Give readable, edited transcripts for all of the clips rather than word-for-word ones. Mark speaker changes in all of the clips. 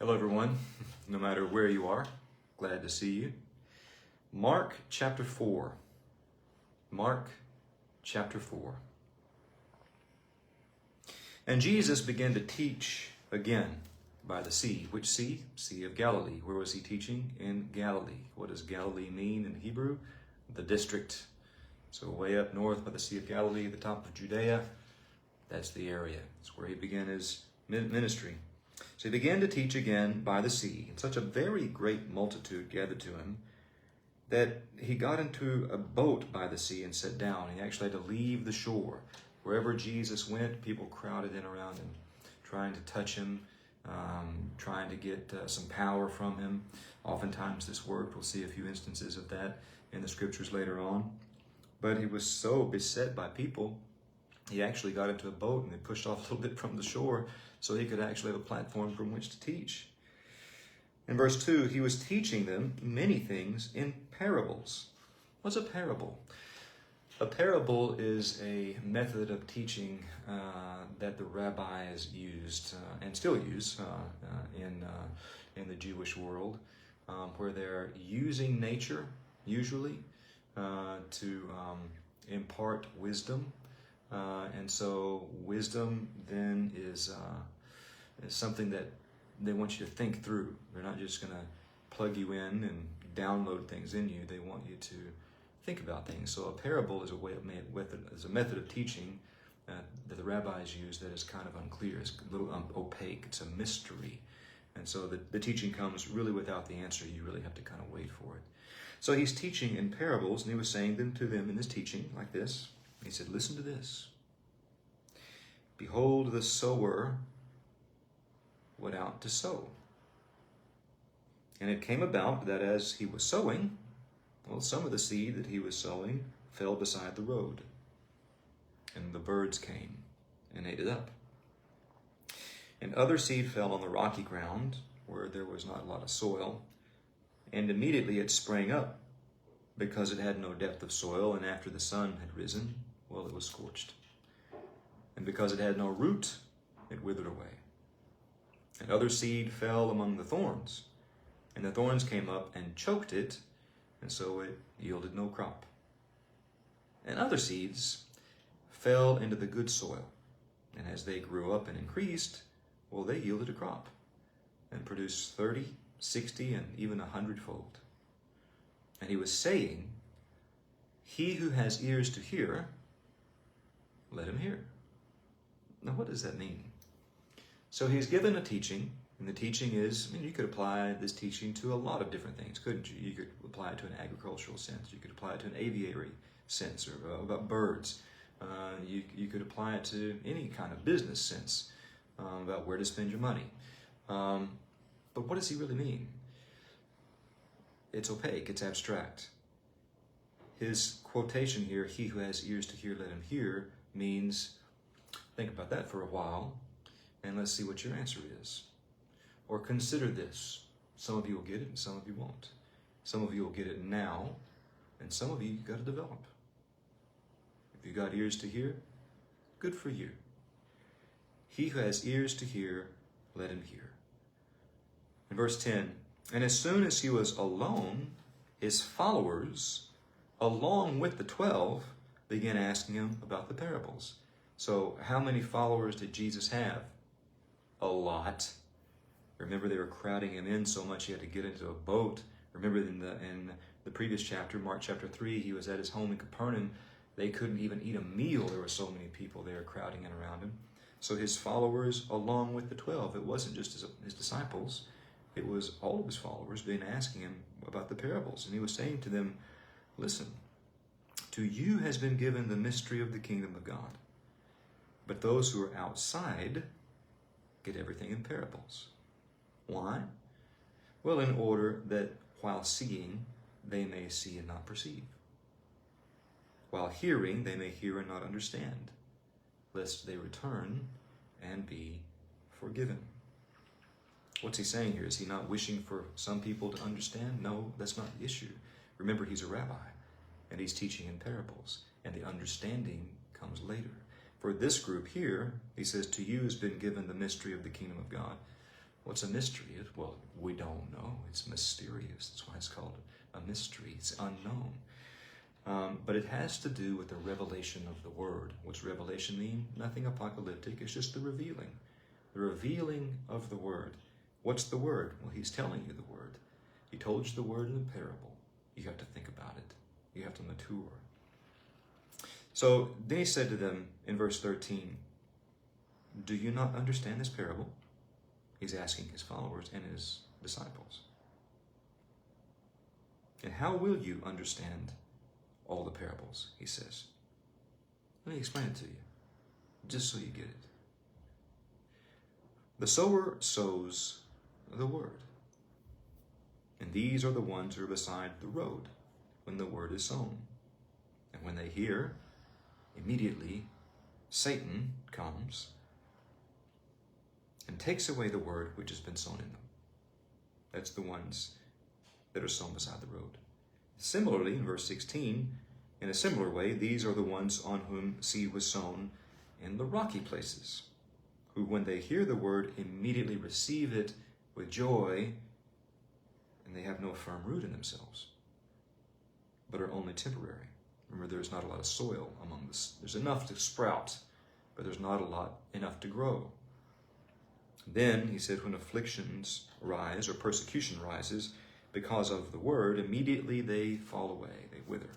Speaker 1: Hello everyone, no matter where you are, glad to see you. Mark chapter 4. Mark chapter 4. And Jesus began to teach again by the sea. Which sea? Sea of Galilee. Where was he teaching? In Galilee. What does Galilee mean in Hebrew? The district. So way up north by the Sea of Galilee, the top of Judea, that's the area. That's where he began his ministry. So he began to teach again by the sea, and such a very great multitude gathered to him that he got into a boat by the sea and sat down. He actually had to leave the shore. Wherever Jesus went, people crowded in around him, trying to touch him, trying to get some power from him. Oftentimes this worked. We'll see a few instances of that in the scriptures later on. But he was so beset by people, he actually got into a boat and they pushed off a little bit from the shore so he could actually have a platform from which to teach. In verse 2, he was teaching them many things in parables. What's a parable? A parable is a method of teaching that the rabbis used and still use in the Jewish world, where they're using nature, usually, to impart wisdom. And so wisdom then is something that they want you to think through. They're not just going to plug you in and download things in you. They want you to think about things. So a parable is a method of teaching that the rabbis use that is kind of unclear. It's a little opaque. It's a mystery. And so the teaching comes really without the answer. You really have to kind of wait for it. So he's teaching in parables, and he was saying them to them in this teaching like this. He said, listen to this. Behold, the sower went out to sow. And it came about that as he was sowing, well, some of the seed that he was sowing fell beside the road. And the birds came and ate it up. And other seed fell on the rocky ground where there was not a lot of soil. And immediately it sprang up because it had no depth of soil. And after the sun had risen, well, it was scorched. And because it had no root, it withered away. And other seed fell among the thorns, and the thorns came up and choked it, and so it yielded no crop. And other seeds fell into the good soil, and as they grew up and increased, well, they yielded a crop, and produced 30, 60, and even 100-fold. And he was saying, he who has ears to hear, let him hear. Now, what does that mean? So he's given a teaching, and the teaching is, you could apply this teaching to a lot of different things, couldn't you? You could apply it to an agricultural sense. You could apply it to an aviary sense, or about birds. You could apply it to any kind of business sense, about where to spend your money. But what does he really mean? It's opaque, it's abstract. His quotation here, he who has ears to hear, let him hear, means, think about that for a while, and let's see what your answer is. Or consider this. Some of you will get it, and some of you won't. Some of you will get it now, and some of you got to develop. If you got ears to hear, good for you. He who has ears to hear, let him hear. In verse 10, and as soon as he was alone, his followers, along with the 12, began asking him about the parables. So how many followers did Jesus have? A lot. Remember, they were crowding him in so much he had to get into a boat. Remember in the previous chapter, Mark chapter 3, he was at his home in Capernaum. They couldn't even eat a meal. There were so many people there crowding in around him. So his followers, along with the 12, it wasn't just his disciples. It was all of his followers being asking him about the parables. And he was saying to them, listen, to you has been given the mystery of the kingdom of God. But those who are outside get everything in parables. Why? Well, in order that while seeing, they may see and not perceive. While hearing, they may hear and not understand, lest they return and be forgiven. What's he saying here? Is he not wishing for some people to understand? No, that's not the issue. Remember, he's a rabbi, and he's teaching in parables, and the understanding comes later. For this group here, he says, to you has been given the mystery of the kingdom of God. What's a mystery? Well, we don't know. It's mysterious. That's why it's called a mystery. It's unknown. But it has to do with the revelation of the Word. What's revelation mean? Nothing apocalyptic. It's just the revealing. The revealing of the Word. What's the Word? Well, he's telling you the Word. He told you the Word in a parable. You have to think about it. You have to mature. So then he said to them in verse 13, do you not understand this parable? He's asking his followers and his disciples. And how will you understand all the parables, he says? Let me explain it to you, just so you get it. The sower sows the word. And these are the ones who are beside the road when the word is sown. And when they hear, immediately Satan comes and takes away the word which has been sown in them. That's the ones that are sown beside the road. Similarly, in verse 16, in a similar way, these are the ones on whom seed was sown in the rocky places, who when they hear the word immediately receive it with joy, and they have no firm root in themselves, but are only temporary. Remember, there's not a lot of soil among this. There's enough to sprout, but there's not enough to grow. Then, he said, when afflictions rise or persecution rises because of the word, immediately they fall away, they wither.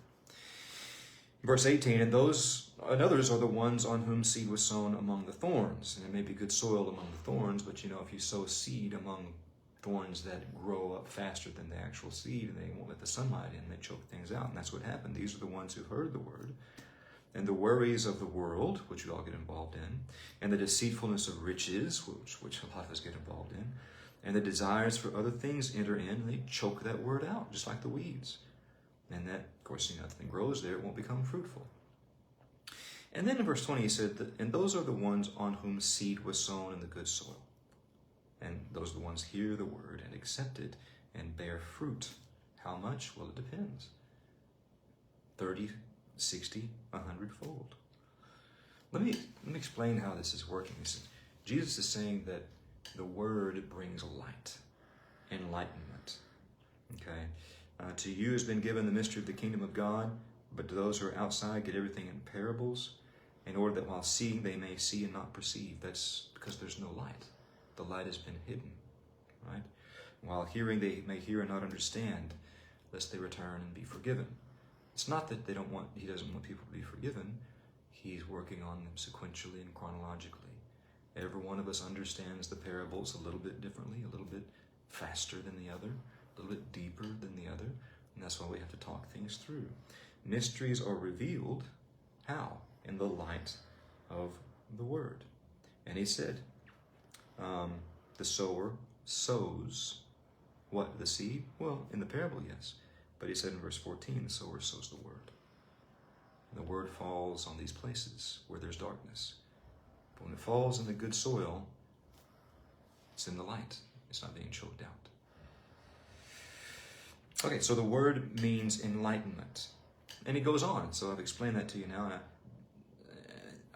Speaker 1: Verse 18, and others are the ones on whom seed was sown among the thorns. And there may be good soil among the thorns, but if you sow seed among thorns that grow up faster than the actual seed, and they won't let the sunlight in, they choke things out. And that's what happened. These are the ones who heard the word, and the worries of the world, which we all get involved in, and the deceitfulness of riches, which a lot of us get involved in, and the desires for other things enter in, and they choke that word out, just like the weeds. And that, of course, nothing grows there, it won't become fruitful. And then in verse 20, he said, and those are the ones on whom seed was sown in the good soil. And those are the ones hear the word and accept it and bear fruit. How much? Well, it depends. 30, 60, 100-fold. Let me explain how this is working. Jesus is saying that the word brings light, enlightenment. Okay? To you has been given the mystery of the kingdom of God, but to those who are outside, get everything in parables, in order that while seeing they may see and not perceive. That's because there's no light. The light has been hidden, right? While hearing they may hear and not understand, lest they return and be forgiven. It's not that he doesn't want people to be forgiven. He's working on them sequentially and chronologically. Every one of us understands the parables a little bit differently, a little bit faster than the other, a little bit deeper than the other, and that's why we have to talk things through. Mysteries are revealed, how? In the light of the word. And he said, the sower sows what? The seed? Well, in the parable, yes. But he said in verse 14, the sower sows the word. And the word falls on these places where there's darkness. But when it falls in the good soil, it's in the light. It's not being choked out. Okay, so the word means enlightenment. And he goes on. So I've explained that to you now.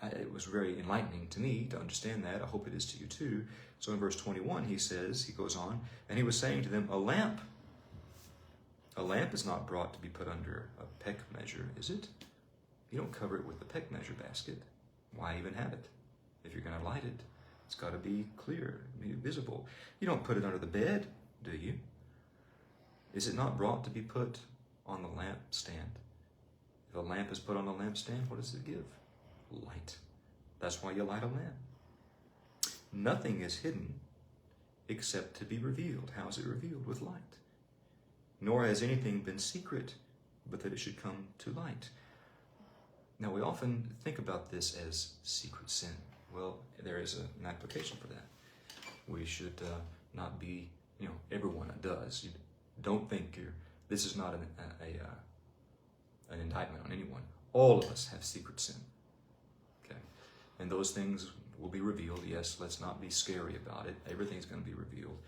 Speaker 1: And it was very enlightening to me to understand that. I hope it is to you too. So in verse 21, he goes on, and he was saying to them, a lamp is not brought to be put under a peck measure, is it? You don't cover it with a peck measure basket. Why even have it? If you're going to light it, it's got to be clear, be visible. You don't put it under the bed, do you? Is it not brought to be put on the lampstand? If a lamp is put on a lampstand, what does it give? Light. That's why you light a lamp. Nothing is hidden except to be revealed. How is it revealed? With light. Nor has anything been secret, but that it should come to light. Now, we often think about this as secret sin. Well, there is an application for that. We should not be, everyone does. You don't think this is not an indictment on anyone. All of us have secret sin. Okay, and those things will be revealed. Yes, let's not be scary about it. Everything's going to be revealed.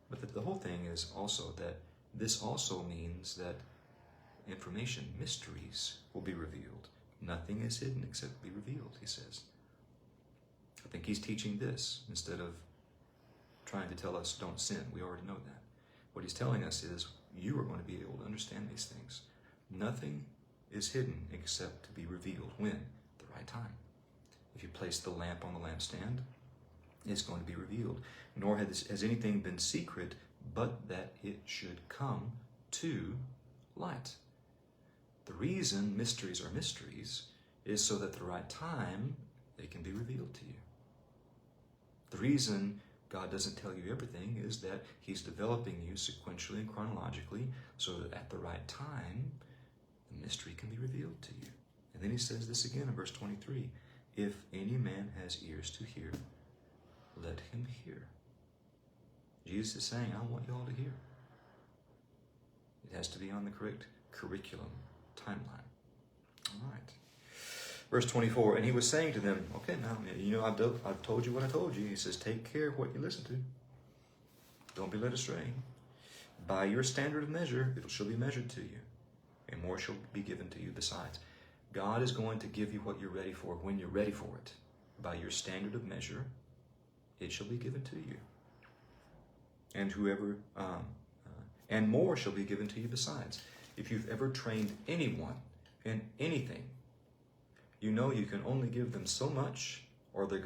Speaker 1: But the whole thing is also that this also means that information, mysteries, will be revealed. Nothing is hidden except to be revealed, he says. I think he's teaching this instead of trying to tell us don't sin. We already know that. What he's telling us is you are going to be able to understand these things. Nothing is hidden except to be revealed. When? At the right time. If you place the lamp on the lampstand, it's going to be revealed. Nor has anything been secret, but that it should come to light. The reason mysteries are mysteries is so that at the right time they can be revealed to you. The reason God doesn't tell you everything is that he's developing you sequentially and chronologically so that at the right time the mystery can be revealed to you. And then he says this again in verse 23, if any man has ears to hear, let him hear. Jesus is saying, I want you all to hear. It has to be on the correct curriculum timeline. All right. Verse 24, and he was saying to them, okay, now, I've told you what I told you. He says, take care of what you listen to. Don't be led astray. By your standard of measure, it shall be measured to you, and more shall be given to you besides. God is going to give you what you're ready for when you're ready for it. By your standard of measure, it shall be given to you. And and more shall be given to you besides. If you've ever trained anyone in anything, you know you can only give them so much, or the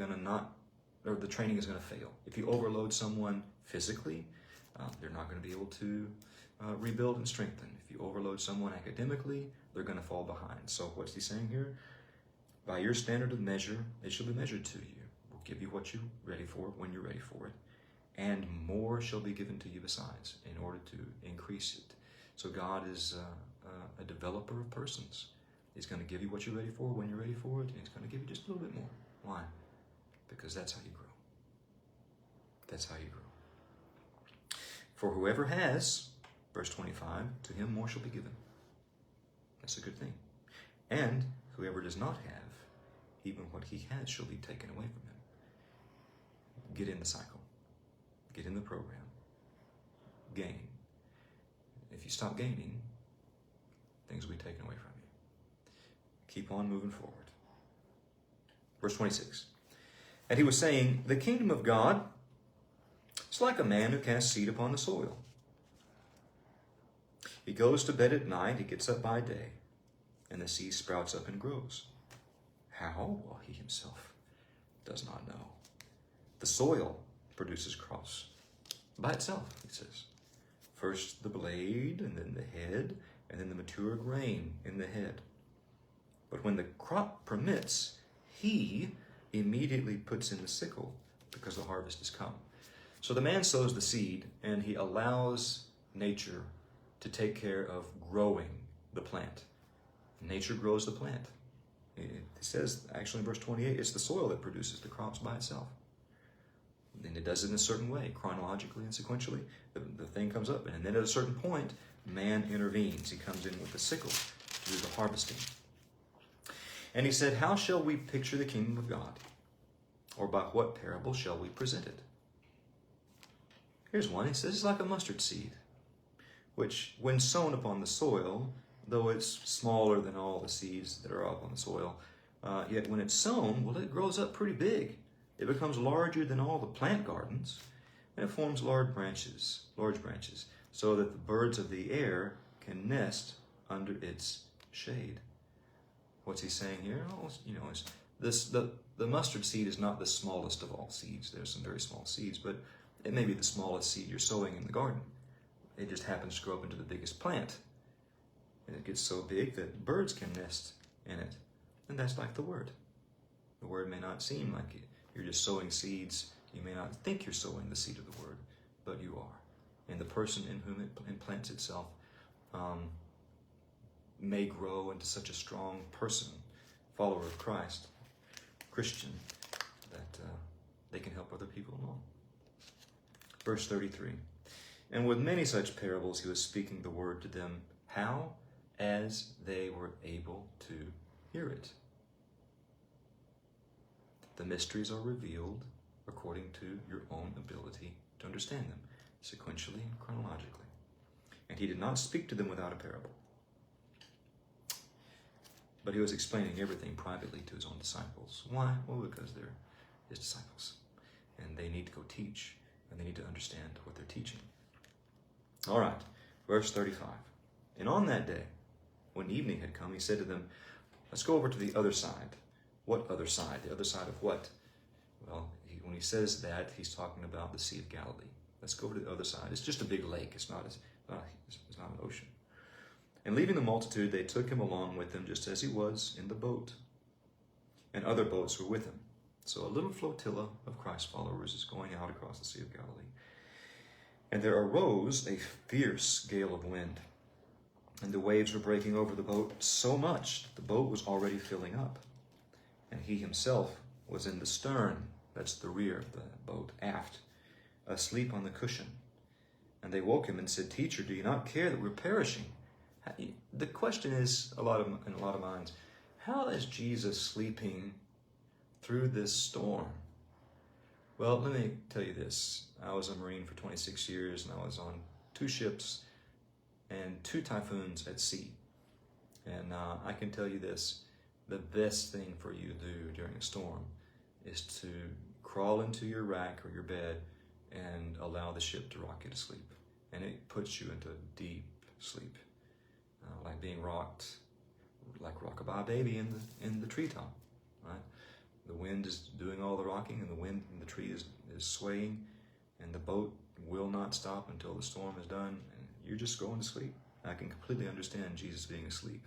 Speaker 1: training is going to fail. If you overload someone physically, they're not going to be able to rebuild and strengthen. If you overload someone academically, they're going to fall behind. So what's he saying here? By your standard of measure, it shall be measured to you. We'll give you what you're ready for when you're ready for it. And more shall be given to you besides, in order to increase it. So God is a developer of persons. He's going to give you what you're ready for when you're ready for it, and he's going to give you just a little bit more. Why? Because that's how you grow. That's how you grow. For whoever has, verse 25, to him more shall be given. That's a good thing. And whoever does not have, even what he has shall be taken away from him. Get in the cycle. Get in the program. Gain. If you stop gaining, things will be taken away from you. Keep on moving forward. Verse 26. And he was saying, the kingdom of God is like a man who casts seed upon the soil. He goes to bed at night, he gets up by day, and the seed sprouts up and grows. How? Well, he himself does not know. The soil produces crops by itself, he says. First the blade, and then the head, and then the mature grain in the head. But when the crop permits, he immediately puts in the sickle, because the harvest has come. So the man sows the seed, and he allows nature to take care of growing the plant. Nature grows the plant. It says, actually in verse 28, it's the soil that produces the crops by itself. And it does it in a certain way, chronologically and sequentially. The thing comes up, and then at a certain point, man intervenes. He comes in with the sickle to do the harvesting. And he said, how shall we picture the kingdom of God? Or by what parable shall we present it? Here's one. He says, it's like a mustard seed, which when sown upon the soil, though it's smaller than all the seeds that are up on the soil, yet when it's sown, well, it grows up pretty big. It becomes larger than all the plant gardens, and it forms large branches, so that the birds of the air can nest under its shade. What's he saying here? Oh, the mustard seed is not the smallest of all seeds. There's some very small seeds, but it may be the smallest seed you're sowing in the garden. It just happens to grow up into the biggest plant. And it gets so big that birds can nest in it. And that's like the Word. The Word may not seem like it. You're just sowing seeds. You may not think you're sowing the seed of the Word, but you are. And the person in whom it implants itself may grow into such a strong person, follower of Christ, Christian, that they can help other people along. Verse 33. And with many such parables he was speaking the word to them. How? As they were able to hear it. The mysteries are revealed according to your own ability to understand them, sequentially and chronologically. And he did not speak to them without a parable. But he was explaining everything privately to his own disciples. Why? Well, because they're his disciples. And they need to go teach and they need to understand what they're teaching. All right, verse 35. And on that day, when evening had come, he said to them, let's go over to the other side. What other side? The other side of what? Well, when he says that, he's talking about the Sea of Galilee. Let's go to the other side. It's just a big lake. It's not an ocean. And leaving the multitude, they took him along with them, just as he was in the boat. And other boats were with him. So a little flotilla of Christ followers is going out across the Sea of Galilee. And there arose a fierce gale of wind, and the waves were breaking over the boat so much that the boat was already filling up. And he himself was in the stern, that's the rear of the boat, aft, asleep on the cushion. And they woke him and said, Teacher, do you not care that we're perishing? The question is, in a lot of minds, how is Jesus sleeping through this storm? Well, let me tell you this. I was a Marine for 26 years, and I was on 2 ships and 2 typhoons at sea. And I can tell you this, the best thing for you to do during a storm is to crawl into your rack or your bed and allow the ship to rock you to sleep. And it puts you into a deep sleep, like being rocked, like rock-a-bye baby in the treetop, right? The wind is doing all the rocking, and the wind in the tree is swaying, and the boat will not stop until the storm is done, and you're just going to sleep. I can completely understand Jesus being asleep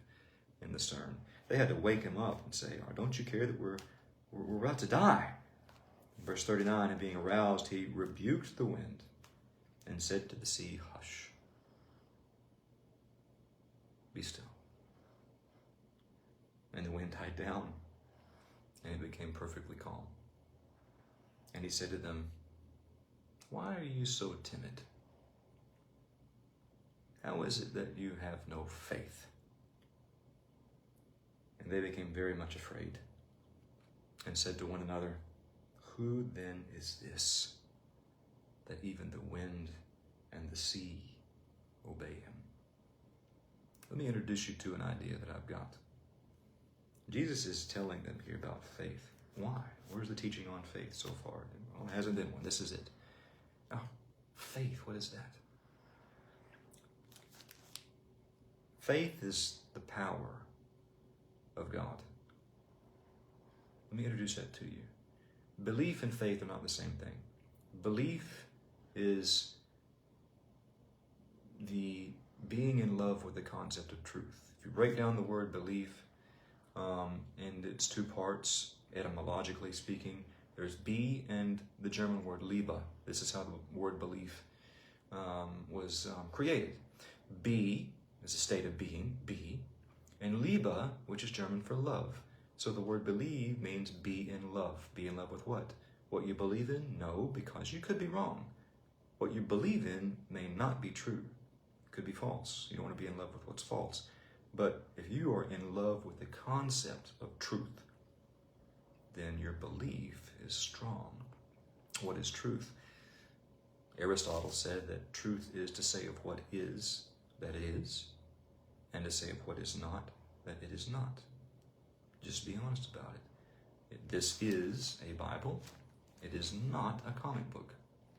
Speaker 1: in the stern. They had to wake him up and say, oh, don't you care that we're about to die? Verse 39, and being aroused, he rebuked the wind and said to the sea, hush, be still. And the wind died down, and it became perfectly calm. And he said to them, why are you so timid? How is it that you have no faith? And they became very much afraid and said to one another, who then is this, that even the wind and the sea obey him? Let me introduce you to an idea that I've got. Jesus is telling them here about faith. Why? Where's the teaching on faith so far? Well, it hasn't been one. This is it. Oh, faith, what is that? Faith is the power of God. Let me introduce that to you. Belief and faith are not the same thing. Belief is the being in love with the concept of truth. If you break down the word belief in its 2 parts, etymologically speaking, there's be and the German word Liebe. This is how the word belief was created. Be is a state of being, be, and Liebe, which is German for love. So the word believe means be in love. Be in love with what? What you believe in? No, because you could be wrong. What you believe in may not be true. It could be false. You don't want to be in love with what's false. But if you are in love with the concept of truth, then your belief is strong. What is truth? Aristotle said that truth is to say of what is, that it is, and to say of what is not, that it is not. Just be honest about it. This is a Bible. It is not a comic book.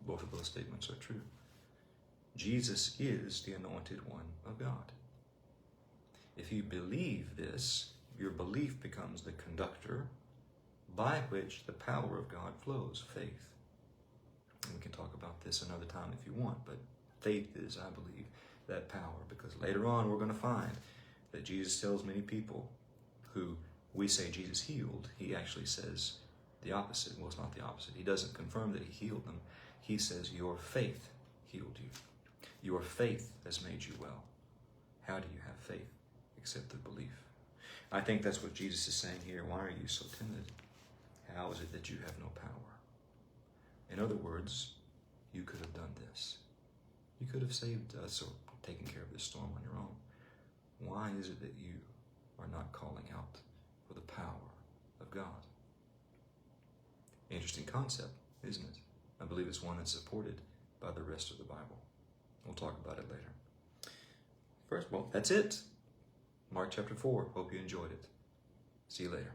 Speaker 1: Both of those statements are true. Jesus is the anointed one of God. If you believe this, your belief becomes the conductor by which the power of God flows, faith. And we can talk about this another time if you want, but faith is, I believe, that power, because later on we're going to find that Jesus tells many people who we say Jesus healed, he actually says the opposite. Well, it's not the opposite. He doesn't confirm that he healed them. He says, your faith healed you. Your faith has made you well. How do you have faith? Except the belief. I think that's what Jesus is saying here. Why are you so timid? How is it that you have no power? In other words, you could have done this. You could have saved us or taken care of this storm on your own. Why is it that you are not calling out for the power of God? Interesting concept, isn't it? I believe it's one that's supported by the rest of the Bible. We'll talk about it later. First, well, that's it. Mark chapter 4. Hope you enjoyed it. See you later.